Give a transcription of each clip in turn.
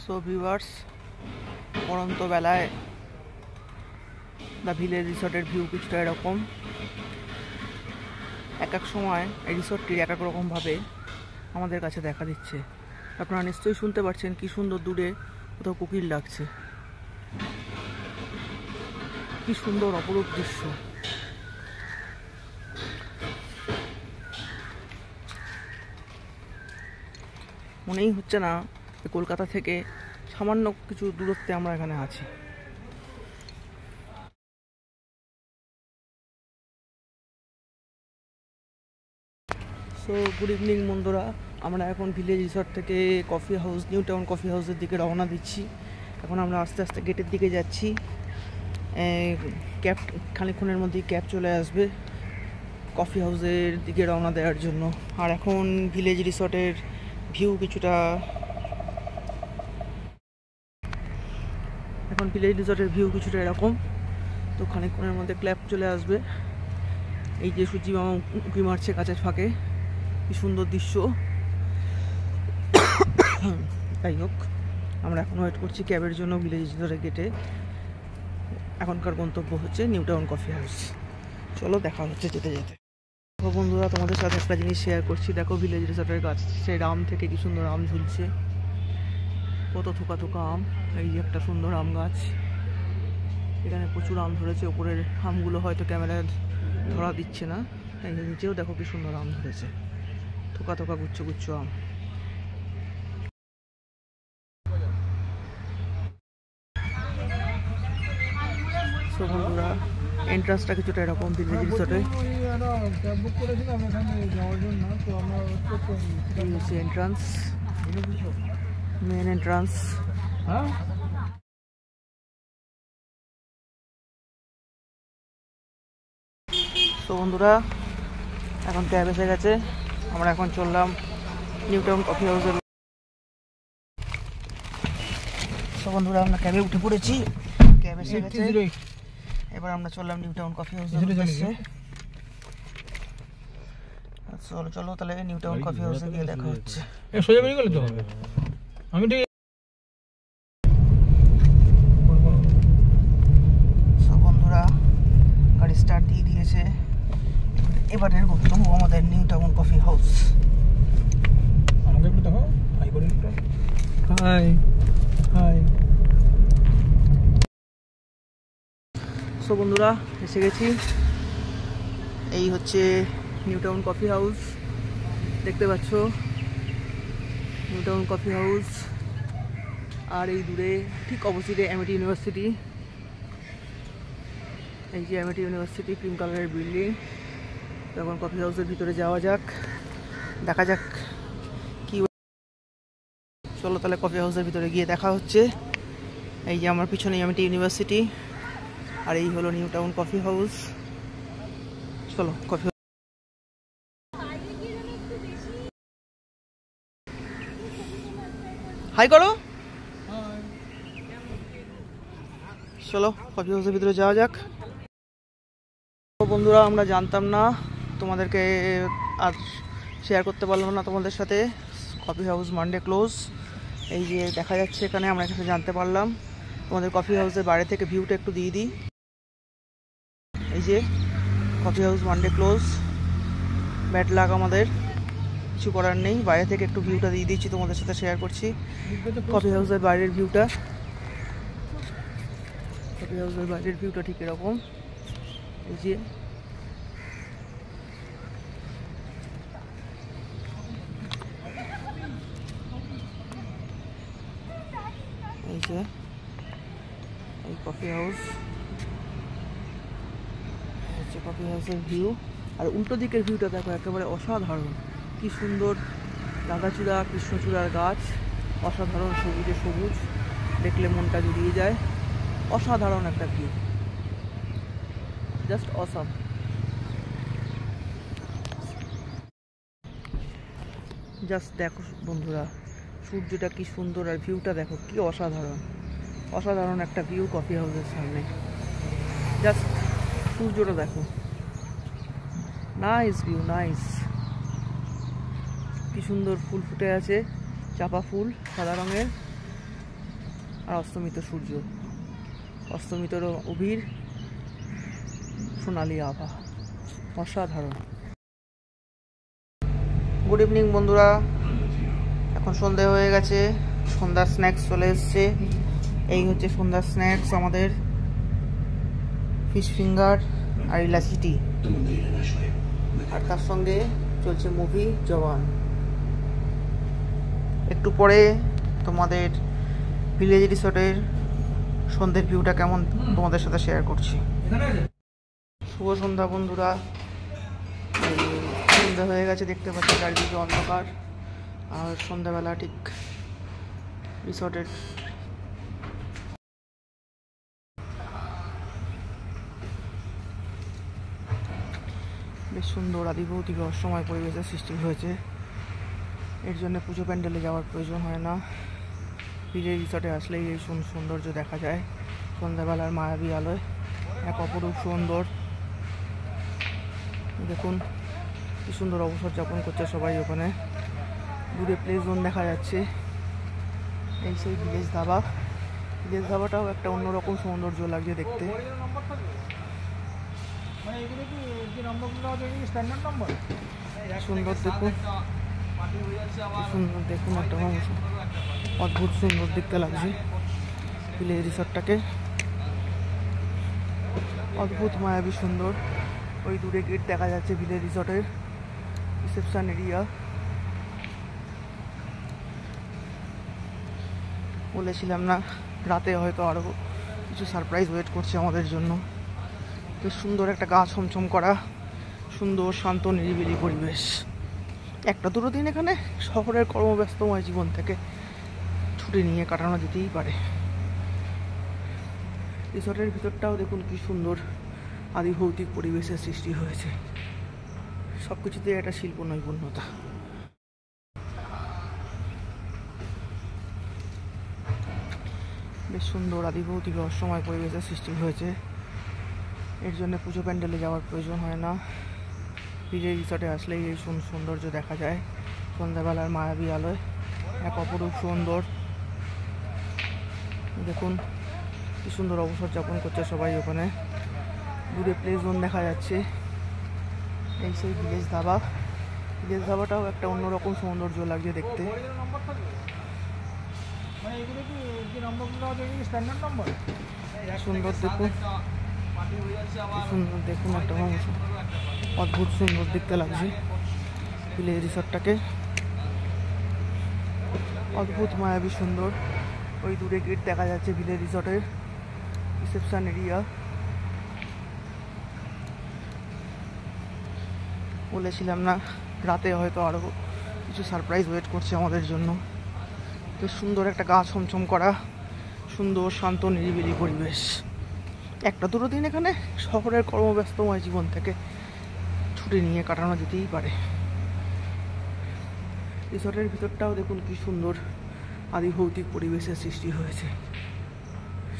So viewers, পড়ন্ত বেলায় the village রিসর্টের view কিছুটা এরকম। এক এক সময় এই রিসর্টটির এক এক রকমভাবে আমাদের কাছে দেখা দিচ্ছে। আপনারা নিশ্চয়ই শুনতে পাচ্ছেন কি সুন্দর দূরে কোথাও কোকিল ডাকছে। কি সুন্দর অপরূপ দৃশ্য। মনেই হচ্ছে না কলকাতা থেকে সামান্য কিছু দূরত্বে আমরা এখানে আছি। সো গুড ইভিনিং বন্ধুরা, আমরা এখন ভিলেজ রিসর্ট থেকে coffee house, new town coffee হাউসের দিকে রওনা দিচ্ছি। এখন আমরা আস্তে আস্তে গেটের দিকে যাচ্ছি। ক্যাব খানিকক্ষণের মধ্যেই ক্যাব চলে আসবে কফি হাউসের দিকে রওনা দেওয়ার জন্য। আর এখন ভিলেজ রিসর্টের ভিউ কিছুটা এরকম। তো খানিকক্ষণের মধ্যে ক্যাব চলে আসবে। এই যে সূর্যি মামা উঁকি মারছে কাছের ফাঁকে, কি সুন্দর দৃশ্য। যাই হোক, আমরা এখন ওয়েট করছি ক্যাবের জন্য ভিলেজ রিসর্টের গেটে। এখনকার গন্তব্য হচ্ছে নিউ টাউন কফি হাউস। চলো দেখা হচ্ছে যেতে যেতে। বন্ধুরা, তোমাদের সাথে একটা জিনিস শেয়ার করছি। দেখো ভিলেজ রিসর্টের গাছ, সেই আম থেকে কি সুন্দর আম ঝুলছে, কত থোকা থোকা আম। এই যে একটা সুন্দর আম গাছ, এখানে প্রচুর আম ধরেছে। ওপরের আমগুলো হয়তো ক্যামেরায় ধরা দিচ্ছে না। এই নিচেও দেখো কি সুন্দর আম ধরেছে, থোকা থোকা গুচ্ছ গুচ্ছ আম। সো বন্ধুরা, এন্ট্রান্সটা কিছুটা এরকম ভিলেজ রিসর্টে। এই হচ্ছে এন্ট্রান্স, মেন এন্ট্রান্স। তো বন্ধুরা, এখন ক্যাব এসে গেছে। আমরা এখন চললাম নিউ টাউন কফি হাউসের। তো বন্ধুরা, আমরা ক্যাবে উঠে পড়েছি, ক্যাব এসে গেছে। এবার আমরা চললাম নিউ টাউন কফি হাউসের উদ্দেশ্যে। চলো চলো তাহলে নিউ টাউন কফি হাউসে গিয়ে দেখা হচ্ছে। সোজা বেরিয়ে গেলে তো হবে। আমি ঠিক বন্ধুরা, গাড়ি স্টার্ট দিয়ে দিয়েছে। এবারের গন্তব্য আমাদের নিউ টাউন কফি হাউস। আমাকে একটু দেখো, হাই করে একটু। High high. সো বন্ধুরা, এসে গেছি। এই হচ্ছে নিউ টাউন কফি হাউস, দেখতে পাচ্ছ নিউ টাউন কফি হাউস। আর এই দূরে ঠিক অপোজিটে এমআইটি ইউনিভার্সিটি। এই যে এমআইটি ইউনিভার্সিটি, ক্রিম কালারের বিল্ডিং। এখন কফি হাউসের ভিতরে যাওয়া যাক, দেখা যাক কি। চলো তাহলে কফি হাউসের ভিতরে গিয়ে দেখা হচ্ছে। এই যে আমার পিছনে এমআইটি ইউনিভার্সিটি, আর এই হলো নিউ টাউন কফি হাউস। চলো কফি হাই করো। চলো কফি হাউসের ভিতরে যাওয়া যাক। বন্ধুরা, আমরা জানতাম না, তোমাদেরকে আর শেয়ার করতে পারলাম না তোমাদের সাথে। Coffee house Monday close. এই যে দেখা যাচ্ছে এখানে, আমরা এখানে জানতে পারলাম। তোমাদের কফি হাউসের বাইরে থেকে ভিউটা একটু দিয়ে দিই। এই যে coffee house Monday close, bad luck আমাদের, কিছু করার নেই। বাইরে থেকে একটু ভিউটা দিয়ে দিচ্ছি, তোমাদের সাথে শেয়ার করছি কফি হাউসের বাইরের ভিউটা। কফি হাউসের বাইরের ভিউটা ঠিক এরকম। এই যে এই কফি হাউস হচ্ছে কফি হাউসের ভিউ। আর উল্টো দিকের ভিউটা দেখো, একেবারে অসাধারণ। কি সুন্দর রাধাচূড়া, কৃষ্ণচূড়ার গাছ, অসাধারণ সবুজে সবুজ, দেখলে মনটা জুড়িয়ে যায়। অসাধারণ একটা ভিউ, জাস্ট অসাম। জাস্ট দেখো বন্ধুরা, সূর্যটা কি সুন্দর, আর ভিউটা দেখো কি অসাধারণ। অসাধারণ একটা ভিউ কফি হাউসের সামনে। জাস্ট সূর্যটা দেখো, নাইস ভিউ, নাইস। কি সুন্দর ফুল ফুটে আছে, চাপা ফুল সাদা রঙের। আর অস্তমিত সূর্য, অস্তমিতর অভির সোনালি আভা, অসাধারণ। গুড ইভিনিং বন্ধুরা, এখন সন্ধে হয়ে গেছে, সন্ধ্যার স্ন্যাক্স চলে এসছে। এই হচ্ছে সন্ধ্যার স্ন্যাক্স আমাদের, ফিশ ফিঙ্গার আর ইলাচি টি, আর তার সঙ্গে চলছে মুভি জওয়ান। একটু পরে তোমাদের ভিলেজ রিসোর্টের সন্ধ্যের ভিউটা কেমন তোমাদের সাথে শেয়ার করছি। শুভ সন্ধ্যা বন্ধুরা, সন্ধ্যা হয়ে গেছে, দেখতে পাচ্ছি চারিদিকে অন্ধকার। আর সন্ধ্যাবেলা ঠিক রিসোর্টের বেশ সুন্দর আদিভৌতিক রহস্যময় পরিবেশের সৃষ্টি হয়েছে। এর জন্য পুজো প্যান্ডেলে যাওয়ার প্রয়োজন হয় না। ভিলেজ রিসোর্টে আসলেই এই সৌন্দর্য দেখা যায়। সন্ধ্যাবেলার মায়াবী আলোয় এক অপরূপ সুন্দর। দেখুন কি সুন্দর অবসর যাপন করছে সবাই ওখানে। দূরে প্লে জোন দেখা যাচ্ছে। এই সেই ভিলেজ ধাবা। ভিলেজ ধাবাটাও একটা অন্যরকম সৌন্দর্য লাগছে দেখতে। সুন্দর দেখুন, সুন্দর দেখুন, একটা অদ্ভুত সুন্দর দেখতে লাগছে ভিলেজ রিসোর্টটাকে। অদ্ভুত মায়াবী সুন্দর। ওই দূরে গেট দেখা যাচ্ছে ভিলেজ রিসোর্টের রিসেপশন এরিয়া। বলেছিলাম না রাতে হয়তো আরও কিছু সারপ্রাইজ ওয়েট করছে আমাদের জন্য। তো সুন্দর একটা গা ছমছম করা সুন্দর শান্ত নিরিবিলি পরিবেশ। একটা দুটো দিন এখানে শহরের কর্মব্যস্তময় জীবন থেকে ছুটি নিয়ে কাটানো যেতেই পারে। রিসোর্টের ভিতরটাও দেখুন কি সুন্দর আদিভৌতিক পরিবেশের সৃষ্টি হয়েছে। সব কিছুতে একটা শিল্প নৈপুণ্যতা। বেশ সুন্দর আদিভৌতিক রহস্যময় পরিবেশের সৃষ্টি হয়েছে। এর জন্য পুজো প্যান্ডেলে যাওয়ার প্রয়োজন হয় না। ভিলেজ রিসোর্টে আসলেই এই সৌন্দর্য দেখা যায়। সন্ধ্যাবেলার মায়াবী আলোয় এক অপরূপ সুন্দর। দেখুন কি সুন্দর অবসর যাপন করছে সবাই ওখানে। দূরে প্লে জোন দেখা যাচ্ছে। এই সেই ভিলেজ ধাবা। ভিলেজ ধাবাটাও একটা অন্যরকম সৌন্দর্য লাগছে দেখতে। সুন্দর দেখুন, সুন্দর দেখুন, একটা অদ্ভুত সুন্দর দেখতে লাগছে ভিলেজ রিসোর্টটাকে। অদ্ভুত মায়াবী সুন্দর। ওই দূরে গেট দেখা যাচ্ছে ভিলেজ রিসোর্টের রিসেপশন এরিয়া। বলেছিলাম না রাতে হয়তো আরও কিছু সারপ্রাইজ ওয়েট করছে আমাদের জন্য। তো সুন্দর একটা গা ছমছম করা সুন্দর শান্ত নিরিবিলি পরিবেশ। একটা দুটো দিন এখানে শহরের কর্মব্যস্তময় জীবন থেকে ছুটি নিয়ে কাটানো যেতেই পারে। রিসোর্টের ভিতরটাও দেখুন কি সুন্দর আদিভৌতিক পরিবেশের সৃষ্টি হয়েছে।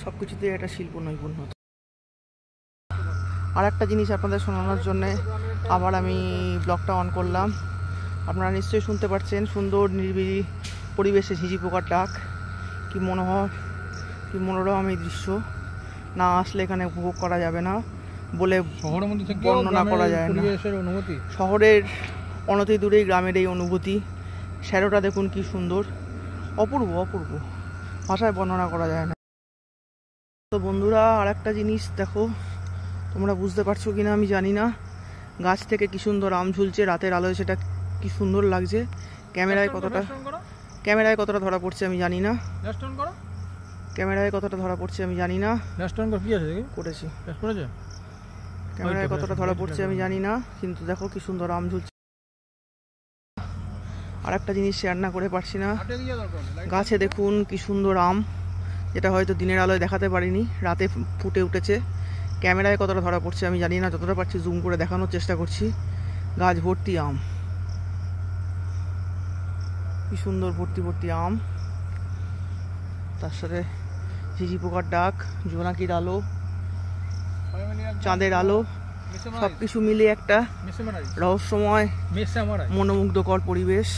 সব কিছুতে একটা শিল্প নৈপুণ্যতা। আর একটা জিনিস আপনাদের শোনানোর জন্যে আবার আমি ব্লগটা অন করলাম। আপনারা নিশ্চয়ই শুনতে পাচ্ছেন সুন্দর নিরিবিলি পরিবেশে ঝিঝি পোকার ডাক। কি মনোহর, কি মনোরম এই দৃশ্য। না আসলে এখানে উপভোগ করা যাবে না বলে শহরের মধ্যে থেকে বর্ণনা করা যায় না। অনুভূতি শহরের অনতি দূরেই গ্রামের এই অনুভূতি। শ্যাডোটা দেখুন কি সুন্দর, অপূর্ব অপূর্ব, ভাষায় বর্ণনা করা যায় না। তো বন্ধুরা আর একটা জিনিস দেখো, তোমরা বুঝতে পারছো কিনা আমি জানি না। গাছ থেকে কি সুন্দর আম ঝুলছে রাতের আলোয়, সেটা কি সুন্দর লাগছে। ক্যামেরায় কতটা ধরা পড়ছে আমি জানি না। ক্যামেরায় কতটা ধরা পড়ছে আমি জানি না। করেছি ক্যামেরায় কতটা ধরা পড়ছে আমি জানি না, কিন্তু দেখো কি সুন্দর আম ঝুলছে। আর একটা জিনিস শেয়ার না করে পারছি না। গাছে দেখুন কি সুন্দর আম, যেটা হয়তো দিনের আলোয় দেখাতে পারিনি, রাতে ফুটে উঠেছে। ক্যামেরায় কতটা ধরা পড়ছে আমি জানি না, যতটা পারছি জুম করে দেখানোর চেষ্টা করছি। গাছ ভর্তি আম, কি সুন্দর ভর্তি ভর্তি আম। তার সাথে ঝিঝি পোকার ডাক, জোনাকির আলো, চাঁদের আলো, সবকিছু মিলিয়ে একটা রহস্যময় মনোমুগ্ধকর পরিবেশ।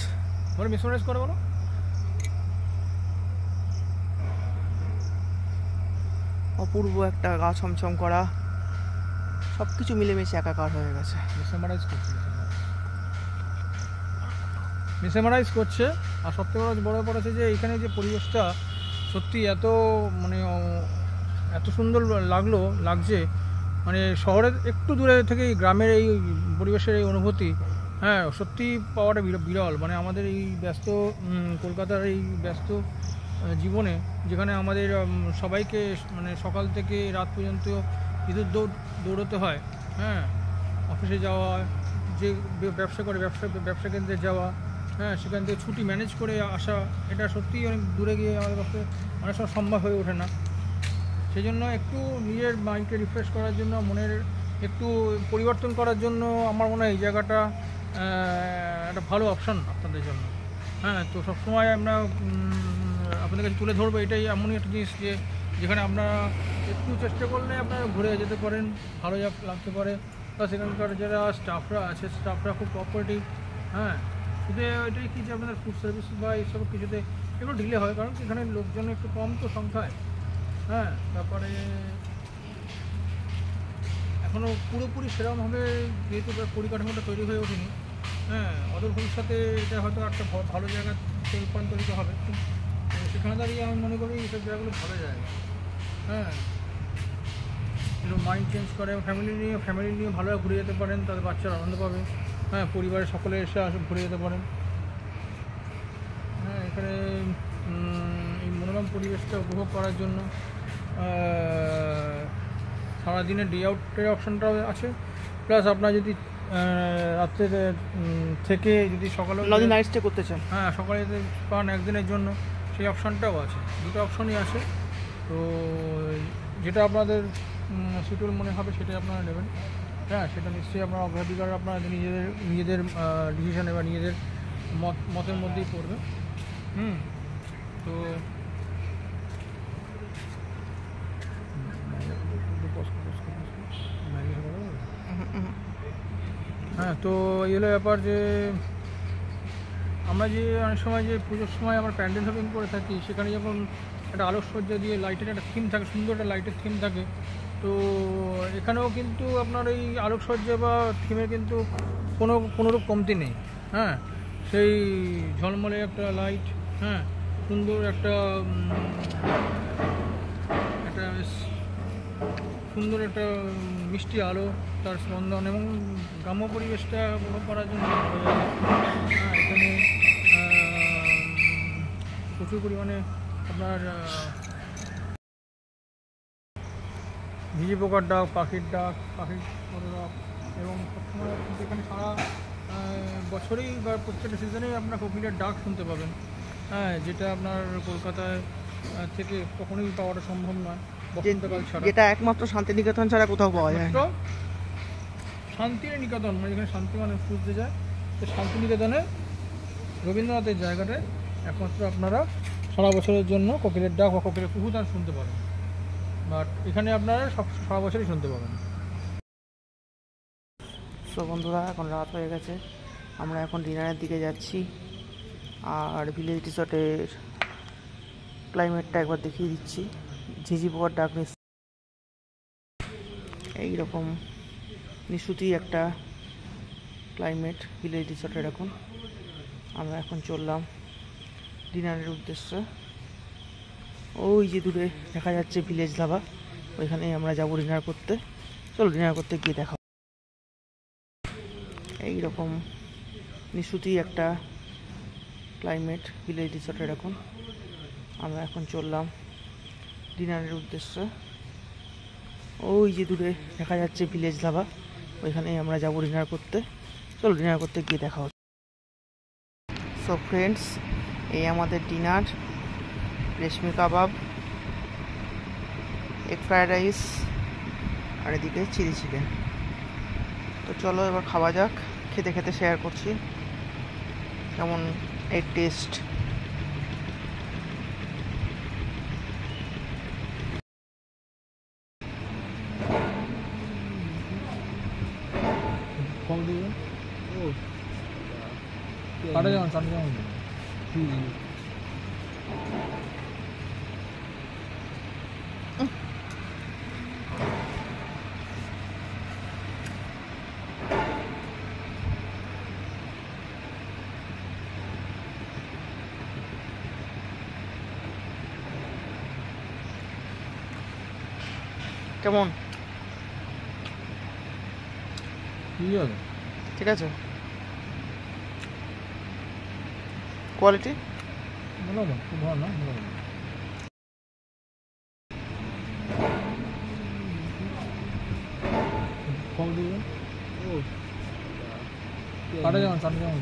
অপূর্ব একটা গা ছমছম করা, সব কিছু মিলেমিশে একাকার হয়ে গেছে। মেসেমারাইজ করছে। আর সবথেকে বড় ব্যাপার আছে যে এখানে যে পরিবেশটা সত্যি মানে এত সুন্দর লাগছে, মানে শহরের একটু দূরে থেকে এই গ্রামের এই পরিবেশের এই অনুভূতি, হ্যাঁ সত্যি পাওয়াটা বিরল। মানে আমাদের এই ব্যস্ত কলকাতার এই ব্যস্ত জীবনে, যেখানে আমাদের সবাইকে মানে সকাল থেকে রাত পর্যন্ত বিদ্যুৎ দৌড়তে হয়, হ্যাঁ অফিসে যাওয়া, যে ব্যবসা করে ব্যবসা কেন্দ্রে যাওয়া, হ্যাঁ সেখান থেকে ছুটি ম্যানেজ করে আসা, এটা সত্যিই অনেক দূরে গিয়ে আমাদের পক্ষে অনেক সময় সম্ভব হয়ে ওঠে না। সেই জন্য একটু নিজের মাইন্ডকে রিফ্রেশ করার জন্য, মনের একটু পরিবর্তন করার জন্য আমার মনে হয় এই জায়গাটা একটা ভালো অপশান আপনাদের জন্য। হ্যাঁ, তো সবসময় আমরা আপনাদের কাছে তুলে ধরবো এটাই এমনই একটা জিনিস যে যেখানে আপনারা একটু চেষ্টা করলে আপনারা ঘুরে যেতে পারেন, ভালো লাগতে পারে। বা সেখানকার যারা স্টাফরা আছে, স্টাফরা খুব কোঅপারেটিভ। হ্যাঁ, শুধু এটাই কি যে আপনাদের ফুড সার্ভিস বা এইসব কিছুতে একটু ঢিলে হয়, কারণ এখানে লোকজন একটু কম তো সংখ্যায়। হ্যাঁ, তারপরে এখনও পুরোপুরি সেরকমভাবে যেহেতু পরিকাঠামোটা তৈরি হয়ে ওঠেনি, হ্যাঁ অদূর ভবিষ্যতে এটা হয়তো একটা ভালো জায়গায় রূপান্তরিত হবে। তো সেখানে দাঁড়িয়ে আমি মনে করি এইসব জায়গাগুলো ভালো জায়গা। হ্যাঁ, একটু মাইন্ড চেঞ্জ করে ফ্যামিলি নিয়ে ভালোভাবে ঘুরে যেতে পারেন, তাদের বাচ্চারা আনন্দ পাবে। হ্যাঁ, পরিবারের সকলে এসে ঘুরে যেতে পারেন। হ্যাঁ, এখানে এই মনোরম পরিবেশটা উপভোগ করার জন্য সারাদিনের ডে আউটের অপশানটাও আছে। প্লাস আপনার যদি রাত্রে থেকে যদি সকালে নাইট স্টে করতে চান, হ্যাঁ সকালে পান একদিনের জন্য, সেই অপশানটাও আছে। দুটো অপশানই আছে। তো যেটা আপনাদের সুইটেবল মনে হবে সেটাই আপনারা নেবেন। হ্যাঁ, সেটা নিশ্চয়ই আপনার অগ্রাধিকার আপনারা নিজেদের ডিসিশনে বা নিজেদের মতের মধ্যেই পড়বে। তো হ্যাঁ, তো এই হলো ব্যাপার যে আমরা যে অনেক সময় যে পুজোর সময় আমরা প্যান্ডেল শপিং করে থাকি, সেখানে যখন একটা আলোকসজ্জা দিয়ে লাইটের একটা থিম থাকে, সুন্দর একটা লাইটের থিম থাকে, তো এখানেও কিন্তু আপনার এই আলোকসজ্জা বা থিমের কিন্তু কোনোরূপ কমতি নেই। হ্যাঁ, সেই ঝলমলে একটা লাইট, হ্যাঁ সুন্দর একটা সুন্দর একটা মিষ্টি আলো, তার স্পন্দন এবং গ্রাম্য পরিবেশটা উপভোগ করার জন্য হ্যাঁ এখানে প্রচুর পরিমাণে আপনার ঝিঝি পোকার ডাক, পাখির ডাক এবং সবসময় কিন্তু এখানে সারা বছরেই বা প্রত্যেকটা সিজনেই আপনার কোকিলের ডাক শুনতে পাবেন। হ্যাঁ, যেটা আপনার কলকাতায় থেকে কখনোই পাওয়াটা সম্ভব নয় বসন্তকাল ছাড়া, যেটা একমাত্র শান্তিনিকেতন ছাড়া কোথাও পাওয়া যায় না। শান্তিনিকেতন মানে যেখানে শান্তি মানুষ খুঁজতে যায়, তো শান্তিনিকেতনে রবীন্দ্রনাথের জায়গাটায় একমাত্র আপনারা সারা বছরের জন্য কোকিলের ডাক বা কোকিলের কুহুতান শুনতে পাবেন। বাট এখানে আপনারা সারা বছরই শুনতে পাবেন। তো বন্ধুরা, এখন রাত হয়ে গেছে, আমরা এখন ডিনারের দিকে যাচ্ছি। আর ভিলেজ রিসর্টের ক্লাইমেটটা একবার দেখিয়ে দিচ্ছি। ঝিঝি পোকার ডাক এইরকম নিশুতি একটা ক্লাইমেট ভিলেজ রিসর্টের। এখন আমরা এখন চললাম ডিনারের উদ্দেশ্যে। ওই যে দূরে দেখা যাচ্ছে ভিলেজ ধাবা, ওইখানেই আমরা যাবো ডিনার করতে। চলো ডিনার করতে গিয়ে দেখা। এইরকম নিশুতি একটা ক্লাইমেট ভিলেজ রিসর্টের। এখন আমরা এখন চললাম ডিনারের উদ্দেশ্যে। ওই যে দূরে দেখা যাচ্ছে ভিলেজ ধাবা, ওইখানেই আমরা যাবো ডিনার করতে। চলো ডিনার করতে গিয়ে দেখা হচ্ছে। সো ফ্রেন্ডস, এই আমাদের ডিনার, রেশমি কাবাব, এগ ফ্রায়েড রাইস আর এদিকে চিলি চিকেন। তো চলো এবার খাওয়া যাক। খেতে খেতে শেয়ার করছি কেমন এর টেস্ট। কম দিবেন ও কাটা যেমন কেমন? ঠিক আছে, ঠিক আছে, কোয়ালিটি ভালো না, খুব ভালো না, ভালো না। কম দিবেন কাটা যেমন কাটা যেমন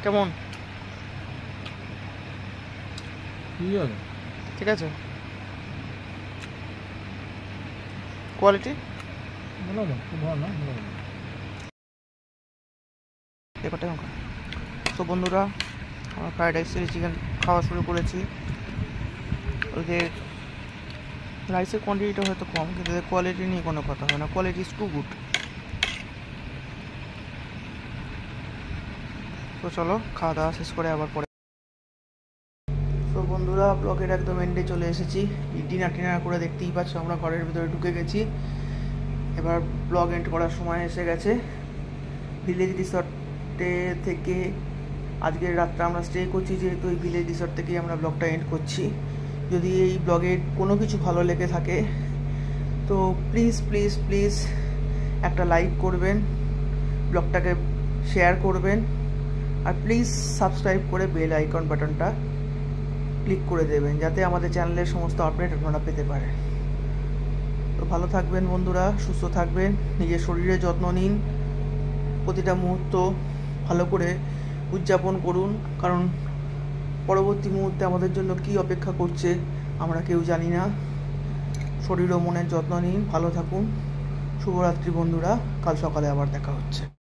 কেমন? ঠিক আছে, ঠিক আছে, কোয়ালিটি ভালো না, খুব ভালো না, ভালো না। ব্যাপারটা এরকম। তো বন্ধুরা, আমরা ফ্রাইড রাইস চিলি চিকেন খাওয়া শুরু করেছি। ওদের রাইসের কোয়ান্টিটিটা হয়তো কম, কিন্তু এদের কোয়ালিটি নিয়ে কোনো কথা হয় না। Quality is too good. তো চলো খাওয়া দাওয়া শেষ করে আবার পরে। তো বন্ধুরা, ব্লগের একদম এন্ডে চলে এসেছি। ডিনার টিনার করে দেখতেই পাচ্ছ আমরা ঘরের ভিতরে ঢুকে গেছি। এবার ব্লগ এন্ড করার সময় এসে গেছে। ভিলেজ রিসর্টে থেকে আজকের রাতটা আমরা স্টে করছি, যেহেতু এই ভিলেজ রিসর্ট থেকেই আমরা ব্লগটা এন্ড করছি। যদি এই ব্লগের কোনো কিছু ভালো লেগে থাকে তো প্লিজ প্লিজ প্লিজ একটা লাইক করবেন, ব্লগটাকে শেয়ার করবেন, আর প্লিজ সাবস্ক্রাইব করে বেল আইকন বাটনটা ক্লিক করে দেবেন, যাতে আমাদের চ্যানেলের সমস্ত আপডেট আপনারা পেতে পারেন। তো ভালো থাকবেন বন্ধুরা, সুস্থ থাকবেন, নিজের শরীরের যত্ন নিন, প্রতিটা মুহূর্ত ভালো করে উদযাপন করুন, কারণ পরবর্তী মুহূর্তে আমাদের জন্য কী অপেক্ষা করছে আমরা কেউ জানি না। শরীর ও মনের যত্ন নিন, ভালো থাকুন। শুভরাত্রি বন্ধুরা, কাল সকালে আবার দেখা হচ্ছে।